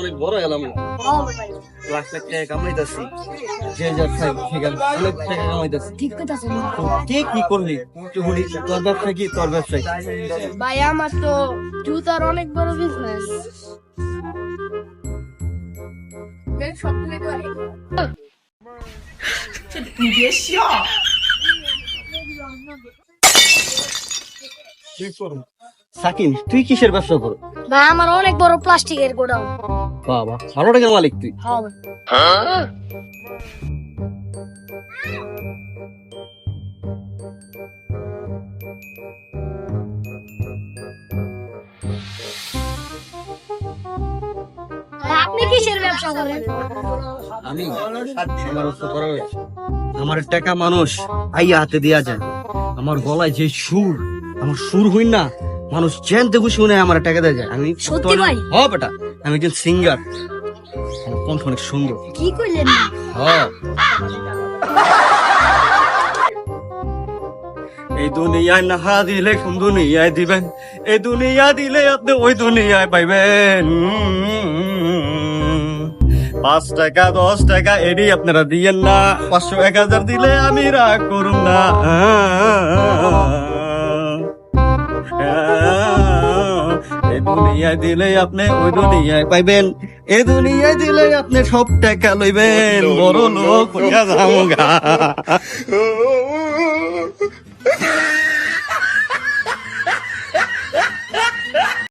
অনেক বড় এলাম, লাখ লাখ টাকা কামাইতেছি, যে যার খাই সেখানে অনেক টাকা কামাইতেছি। ঠিক কথা আছে কে কি করলি? তুই বলি তোর ব্যবসা কি? তোর ব্যবসায় ভাই, আমার তো জুতার অনেক বড় বিজনেস। সাকিন, তুই কিসের ব্যবসা করো? ভাই, আমার অনেক বড় প্লাস্টিকের গোডাউন। বাবা, ভালো টাকার মালিক তুই। হ্যাঁ ভাই। ভাই, আপনি কিসের ব্যবসা করেন? আমি আমার ব্যবসা করা হয়েছে। আমার টাকা মানুষ আইয়া হাতে দেয়া যায়। আমার গলায় যে সুর, আমার সুর হই না, মানুষ জানতে খুশি মনে হয় আমার টাকা দেয়া যায়। আমি সত্যি ভাই? হ্যাঁ বেটা, আমি একজন সিঙ্গার, আমার কণ্ঠ অনেক সুন্দর। কি কইলেন না? হ্যাঁ, এই দুনিয়ায় না দিলে কোন দুনিয়ায় দিবেন, এই দুনিয়া দিলে আপনি ওই দুনিয়ায় পাইবেন। 5 টাকা 10 টাকা এডি আপনারা দিয়েন না, 500 1000 দিলে আমি রাগ করুন না। এই দুনিয়ায় দিলে আপনি ওই দুনিয়ায় পাইবেন, এই দুনিয়ায় দিলে আপনি সব টাকা লইবেন, বড় লোক হইয়া যামুগা।